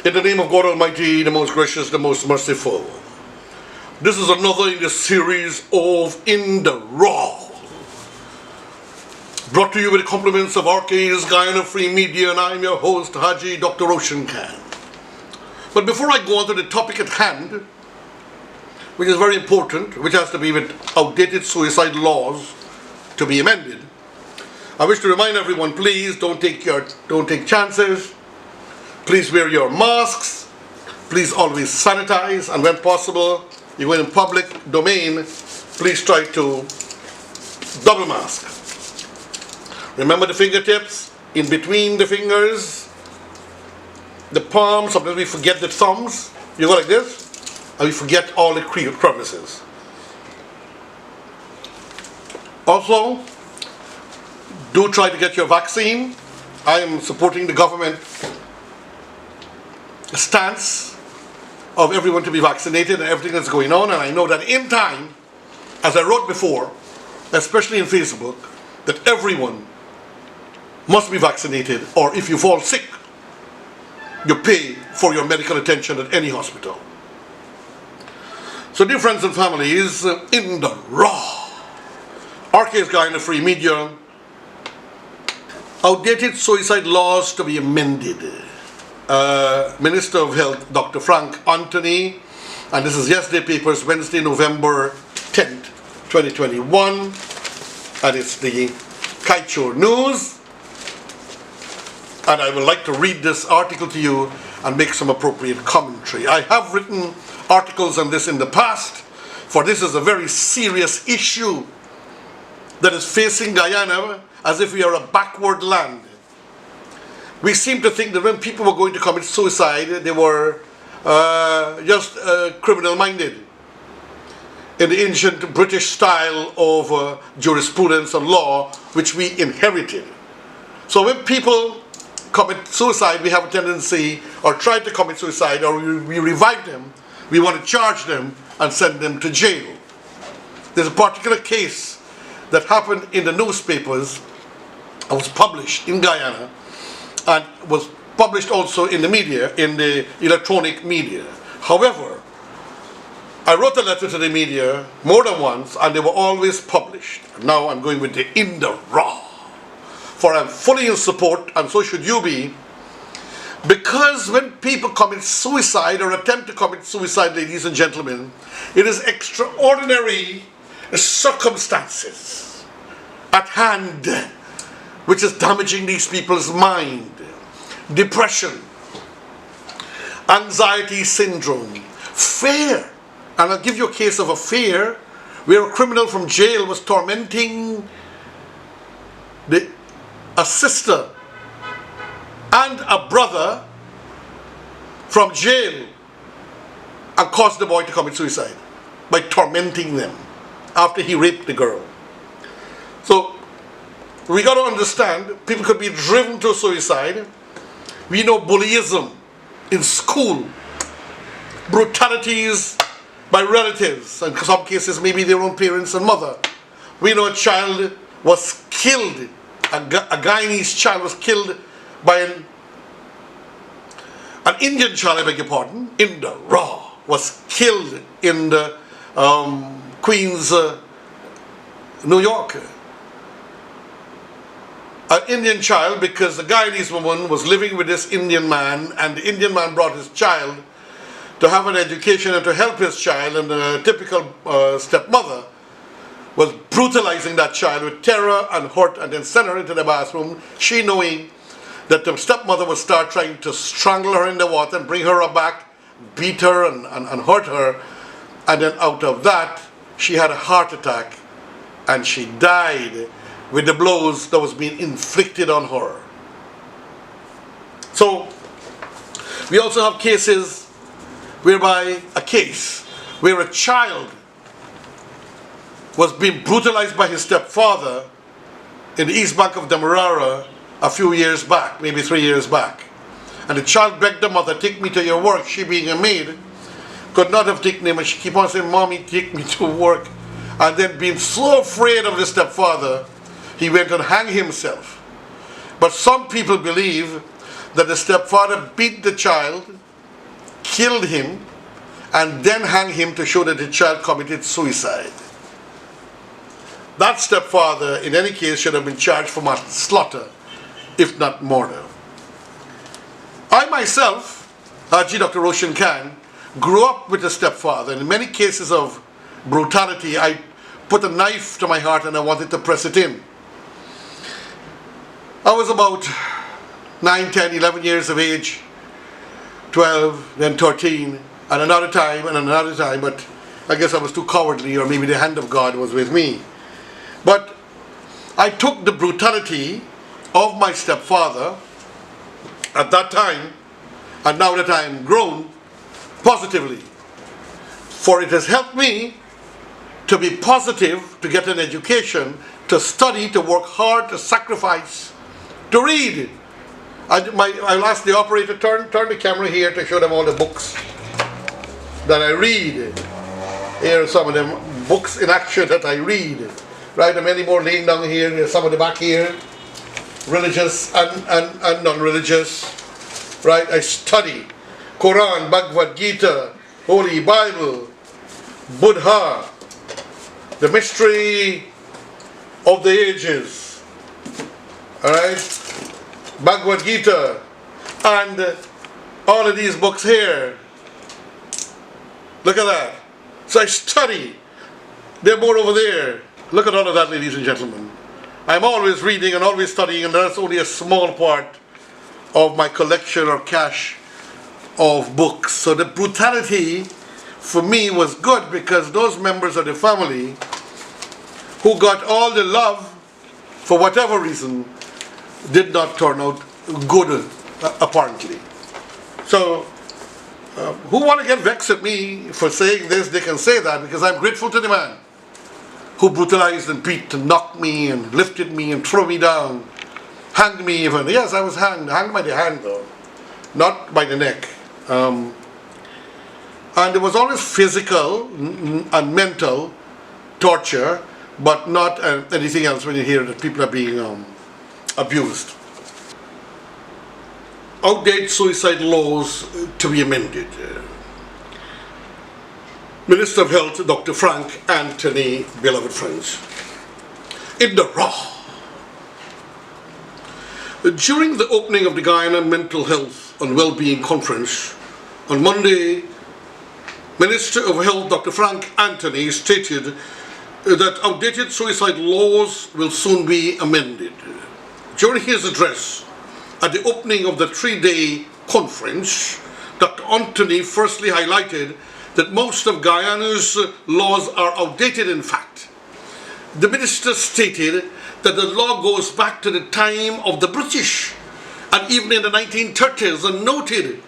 In the name of God Almighty, the most gracious, the most merciful. This is another in the series of In the Raw. Brought to you with the compliments of RK's Guyana Free Media, and I'm your host, Haji Dr. Roshan Khan. But before I go on to the topic at hand, which is very important, which has to be with outdated suicide laws to be amended, I wish to remind everyone, please don't take chances. Please wear your masks. Please always sanitize, and when possible, you go in public domain, please try to double mask. Remember the fingertips, in between the fingers, the palms. Sometimes we forget the thumbs. You go like this, and we forget all the crevices. Also, do try to get your vaccine. I am supporting the government stance of everyone to be vaccinated and everything that's going on, and I know that in time, as I wrote before, especially in Facebook, that everyone must be vaccinated, or if you fall sick, you pay for your medical attention at any hospital. So dear friends and families, in the raw, RK's Guyana Free Media, outdated suicide laws to be amended. Minister of Health, Dr. Frank Anthony, and this is Yesterday Papers, Wednesday, November 10th, 2021, and it's the Kaichur News, and I would like to read this article to you and make some appropriate commentary. I have written articles on this in the past, for this is a very serious issue that is facing Guyana as if we are a backward land. We seem to think that when people were going to commit suicide, they were just criminal-minded in the ancient British style of jurisprudence and law, which we inherited. So when people commit suicide, we have a tendency, or try to commit suicide, or we revive them, we want to charge them and send them to jail. There's a particular case that happened in the newspapers and was published in Guyana, and was published also in the media, in the electronic media. However, I wrote a letter to the media more than once, and they were always published. Now I'm going with the in the raw, for I'm fully in support, and so should you be, because when people commit suicide or attempt to commit suicide, ladies and gentlemen, it is extraordinary circumstances at hand which is damaging these people's mind. Depression, anxiety syndrome, fear. And I'll give you a case of a fear where a criminal from jail was tormenting a sister and a brother from jail and caused the boy to commit suicide by tormenting them after he raped the girl. So we got to understand, people could be driven to suicide. We know bullyism in school, brutalities by relatives, and in some cases maybe their own parents and mother. We know a child was killed, a Guyanese child was killed by an Indian child, I beg your pardon, in the raw, was killed in the Queens, New York. An Indian child, because the Guyanese woman was living with this Indian man, and the Indian man brought his child to have an education and to help his child, and the typical stepmother was brutalizing that child with terror and hurt, and then sent her into the bathroom, she knowing that the stepmother would start trying to strangle her in the water and bring her back, beat her and hurt her, and then out of that she had a heart attack and she died with the blows that was being inflicted on her. So we also have cases whereby where a child was being brutalized by his stepfather in the East Bank of Demerara a few years back, maybe 3 years back. And the child begged the mother, take me to your work. She, being a maid, could not have taken him, and she kept on saying, Mommy, take me to work. And then being so afraid of the stepfather, he went and hanged himself. But some people believe that the stepfather beat the child killed him, and then hang him to show that the child committed suicide. That stepfather, in any case, should have been charged for manslaughter, if not murder. I myself, Haji Dr. Roshan Khan, grew up with a stepfather. In many cases of brutality, I put a knife to my heart and I wanted to press it in. I was about 9, 10, 11 years of age, 12, then 13, and another time, but I guess I was too cowardly, or maybe the hand of God was with me. But I took the brutality of my stepfather at that time, and now that I'm grown, positively. For it has helped me to be positive, to get an education, to study, to work hard, to sacrifice, to read. I'll ask the operator, turn the camera here to show them all the books that I read. Here are some of them books in action that I read. Right, there are many more laying down here. There's some of the back here, religious and non-religious. Right, I study Quran, Bhagavad Gita, Holy Bible, Buddha, the mystery of the ages. All right, Bhagavad Gita, and all of these books here. Look at that. So I study. There are more over there. Look at all of that, ladies and gentlemen. I'm always reading and always studying, and that's only a small part of my collection or cache of books. So the brutality for me was good, because those members of the family who got all the love, for whatever reason, did not turn out good, apparently. So who want to get vexed at me for saying this, they can say that, because I'm grateful to the man who brutalized and beat and knocked me and lifted me and threw me down, hanged me even. Yes, I was hanged by the hand though, not by the neck. And there was always physical and mental torture, but not anything else when you hear that people are being abused. Outdated suicide laws to be amended. Minister of Health, Dr. Frank Anthony, beloved friends, in the raw. During the opening of the Guyana Mental Health and Wellbeing Conference on Monday, Minister of Health, Dr. Frank Anthony, stated that outdated suicide laws will soon be amended. During his address at the opening of the 3-day conference, Dr. Anthony firstly highlighted that most of Guyana's laws are outdated. In fact, the minister stated that the law goes back to the time of the British and even in the 1930s, and noted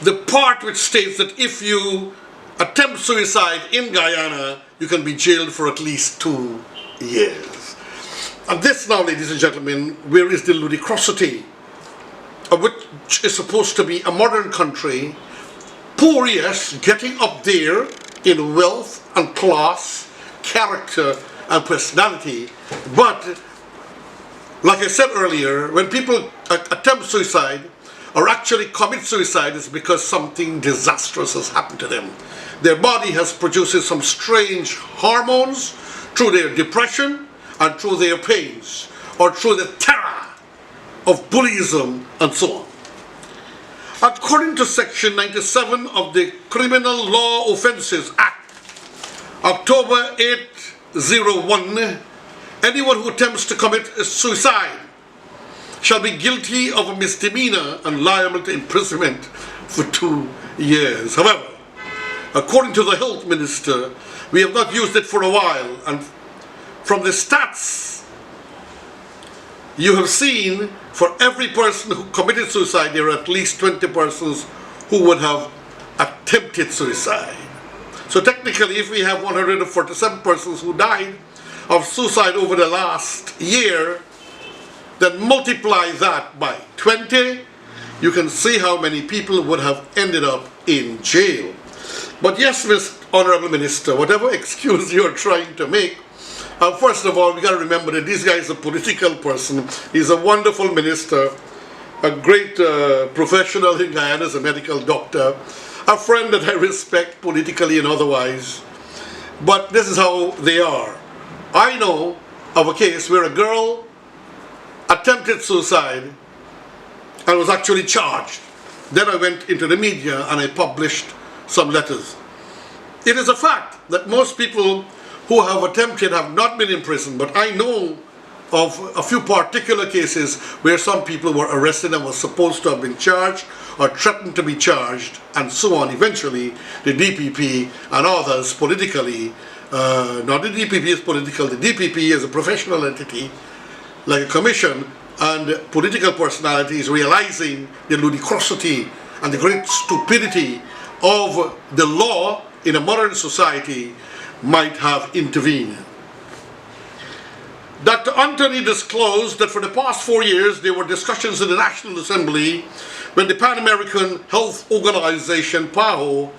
the part which states that if you attempt suicide in Guyana, you can be jailed for at least 2 years. And this now, ladies and gentlemen, where is the ludicrosity of which is supposed to be a modern country, poor, yes, getting up there in wealth and class, character and personality, but like I said earlier, when people attempt suicide or actually commit suicide, it's because something disastrous has happened to them. Their body has produced some strange hormones through their depression and through their pains, or through the terror of bullyism and so on. According to Section 97 of the Criminal Law Offences Act, October 801, anyone who attempts to commit suicide shall be guilty of a misdemeanor and liable to imprisonment for 2 years. However, according to the health minister, we have not used it for a while, and from the stats you have seen, for every person who committed suicide, there are at least 20 persons who would have attempted suicide. So technically, if we have 147 persons who died of suicide over the last year, then multiply that by 20, you can see how many people would have ended up in jail. But yes, Mr. Honorable Minister, whatever excuse you're trying to make, first of all, we got to remember that this guy is a political person. He's a wonderful minister. a great professional in Guyana, is a medical doctor, a friend that I respect politically and otherwise. But this is how they are. I know of a case where a girl attempted suicide and was actually charged. Then I went into the media and I published some letters. It is a fact that most people who have attempted have not been in prison, but I know of a few particular cases where some people were arrested and were supposed to have been charged or threatened to be charged and so on. Eventually, the DPP and others politically, not the DPP is political, the DPP is a professional entity, like a commission, and political personalities realizing the ludicrosity and the great stupidity of the law in a modern society might have intervened. Dr. Anthony disclosed that for the past 4 years there were discussions in the National Assembly when the Pan American Health Organization, PAHO,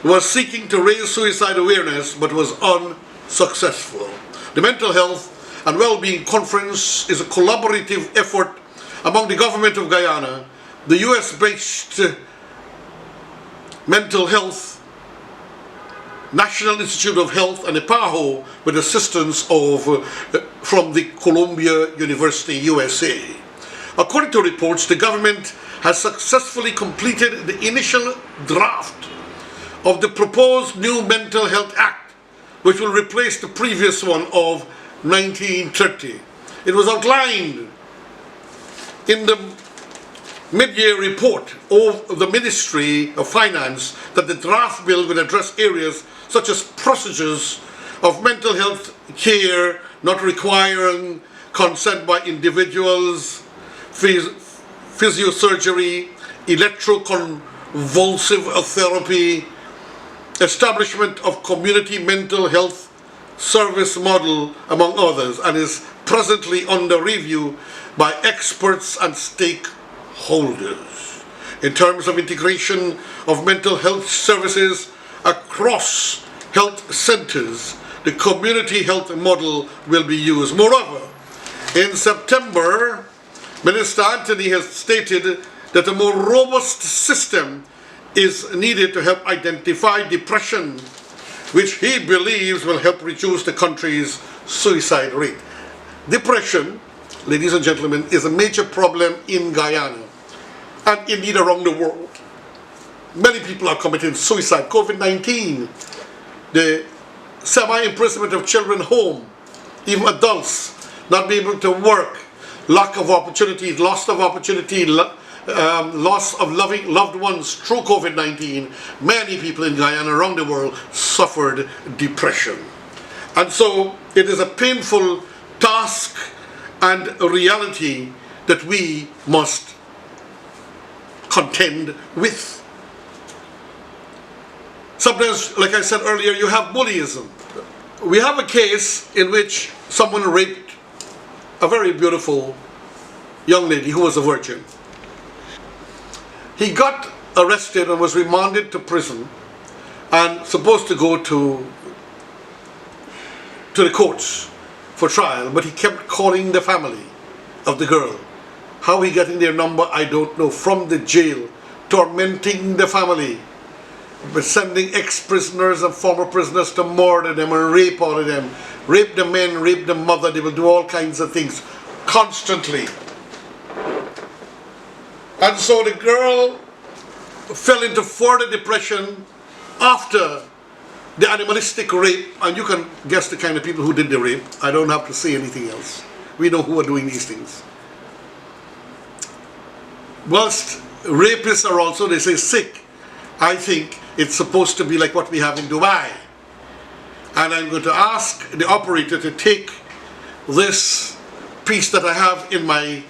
was seeking to raise suicide awareness but was unsuccessful. The Mental Health and Wellbeing Conference is a collaborative effort among the government of Guyana, the US-based Mental Health, National Institute of Health, and the PAHO with assistance from the Columbia University, USA. According to reports, the government has successfully completed the initial draft of the proposed new Mental Health Act, which will replace the previous one of 1930. It was outlined in the mid-year report of the Ministry of Finance that the draft bill will address areas such as procedures of mental health care not requiring consent by individuals, physiosurgery, electroconvulsive therapy, establishment of community mental health service model, among others, and is presently under review by experts and stakeholders. In terms of integration of mental health services across health centers, the community health model will be used. Moreover, in September, Minister Anthony has stated that a more robust system is needed to help identify depression, which he believes will help reduce the country's suicide rate. Depression, ladies and gentlemen, is a major problem in Guyana and indeed around the world. Many people are committing suicide. COVID-19, the semi-imprisonment of children home, even adults not being able to work, lack of opportunity, loss of opportunity, loss of loved ones through COVID-19. Many people in Guyana around the world suffered depression. And so it is a painful task and a reality that we must contend with. Sometimes, like I said earlier, you have bullyism. We have a case in which someone raped a very beautiful young lady who was a virgin. He got arrested and was remanded to prison and supposed to go to the courts for trial, but he kept calling the family of the girl. How he getting their number, I don't know, from the jail, tormenting the family, but sending ex-prisoners and former prisoners to murder them and rape all of them, rape the men, rape the mother. They will do all kinds of things constantly. And so the girl fell into further depression after the animalistic rape, and you can guess the kind of people who did the rape. I don't have to say anything else. We know who are doing these things. Whilst rapists are also, they say, sick, I think it's supposed to be like what we have in Dubai. And I'm going to ask the operator to take this piece that I have in my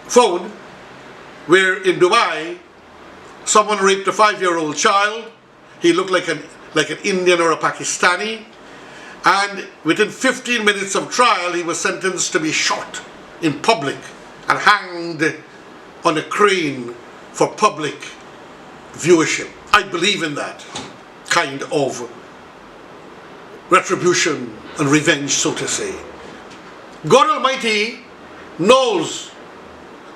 phone, where in Dubai, someone raped a 5-year-old child. He looked like an Indian or a Pakistani. And within 15 minutes of trial, he was sentenced to be shot in public and hanged on a crane for public viewership. I believe in that kind of retribution and revenge, so to say. God Almighty knows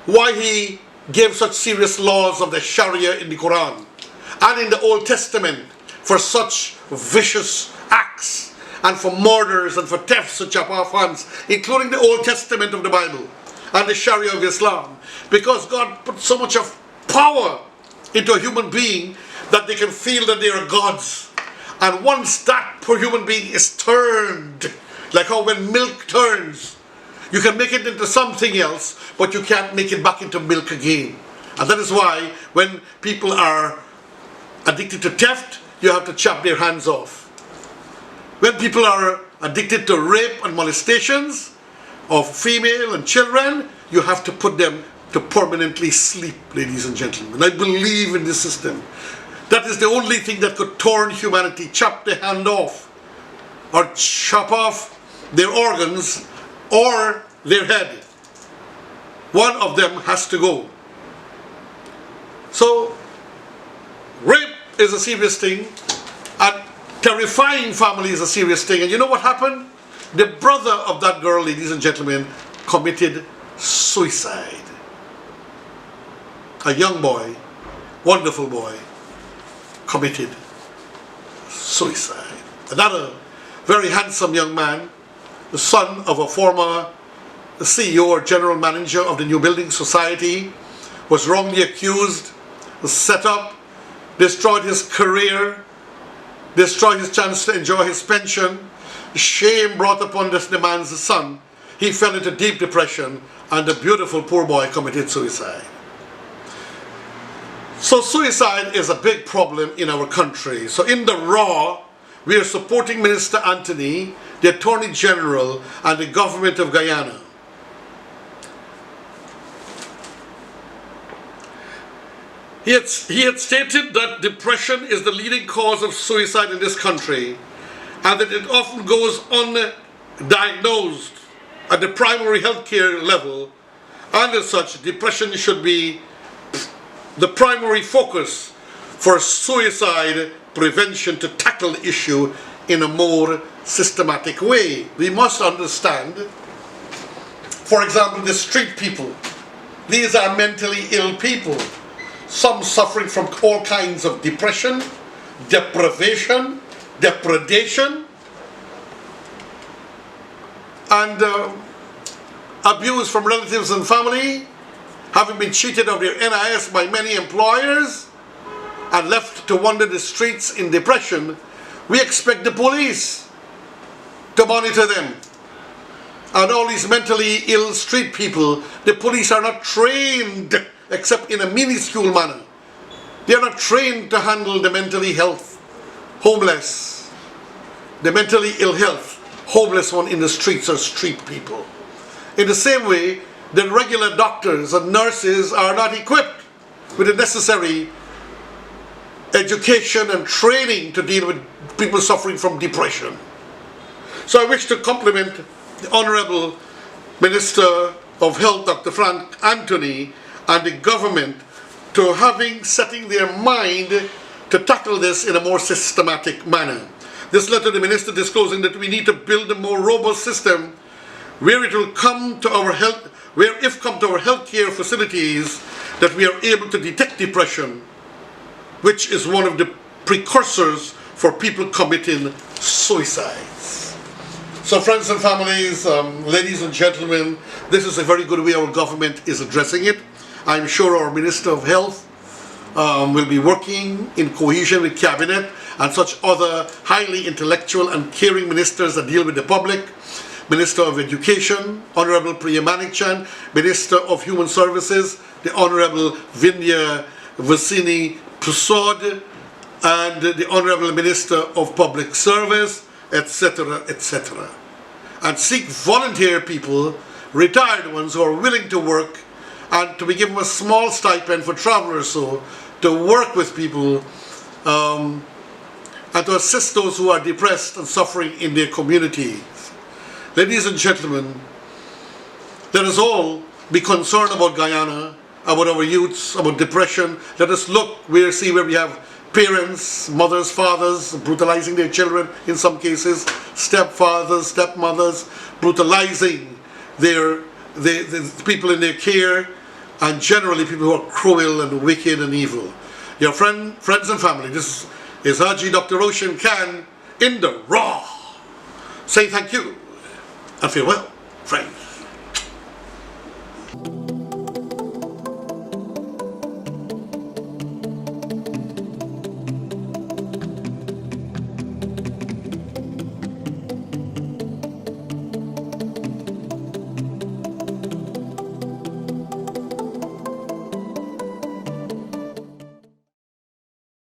why he gave such serious laws of the Sharia in the Quran and in the Old Testament for such vicious acts and for murders and for thefts and chop off hands, including the Old Testament of the Bible and the Sharia of Islam, because God put so much of power into a human being that they can feel that they are gods. And once that poor human being is turned, like how when milk turns, you can make it into something else, but you can't make it back into milk again. And that is why when people are addicted to theft, you have to chop their hands off. When people are addicted to rape and molestations of female and children, you have to put them to permanently sleep, ladies and gentlemen. I believe in this system. That is the only thing that could turn humanity, chop the hand off, or chop off their organs or their head. One of them has to go. So, rape is a serious thing, and terrifying family is a serious thing. And you know what happened? The brother of that girl, ladies and gentlemen, committed suicide. A young boy, wonderful boy, committed suicide. Another very handsome young man, the son of a former CEO or general manager of the New Building Society, was wrongly accused, was set up, destroyed his career, destroyed his chance to enjoy his pension. Shame brought upon this man's son. He fell into deep depression, and the beautiful poor boy committed suicide. So suicide is a big problem in our country. So in the raw, we are supporting Minister Anthony, the Attorney General, and the government of Guyana. He had stated that depression is the leading cause of suicide in this country, and that it often goes undiagnosed at the primary healthcare level, and as such, depression should be the primary focus for suicide prevention, to tackle the issue in a more systematic way. We must understand, for example, the street people. These are mentally ill people. Some suffering from all kinds of depression, deprivation, depredation, and abuse from relatives and family, having been cheated of their NIS by many employers and left to wander the streets in depression. We expect the police to monitor them. And all these mentally ill street people, the police are not trained except in a minuscule manner. They are not trained to handle the mentally health, homeless, the mentally ill health, homeless one in the streets are street people. In the same way, the regular doctors and nurses are not equipped with the necessary education and training to deal with people suffering from depression. So I wish to compliment the Honorable Minister of Health, Dr. Frank Anthony, and the government to setting their mind to tackle this in a more systematic manner. This letter, the minister disclosing that we need to build a more robust system where it will come to our health, where if come to our healthcare facilities, that we are able to detect depression, which is one of the precursors for people committing suicides. So friends and families, ladies and gentlemen, this is a very good way our government is addressing it. I'm sure our Minister of Health will be working in cohesion with Cabinet and such other highly intellectual and caring ministers that deal with the public. Minister of Education, Honorable Priya Manikchand, Minister of Human Services, the Honorable Vindhya Vasini Prasad, and the Honorable Minister of Public Service, etc., etc. And seek volunteer people, retired ones who are willing to work, and to be given a small stipend for travel or so, to work with people and to assist those who are depressed and suffering in their communities. Ladies and gentlemen, let us all be concerned about Guyana, about our youths, about depression. Let us look, see where we have parents, mothers, fathers brutalizing their children in some cases, stepfathers, stepmothers brutalizing the people in their care, and generally people who are cruel and wicked and evil. Your friends and family, this is Haji Dr. Roshan Khan in the Raw. Say thank you and farewell, friends.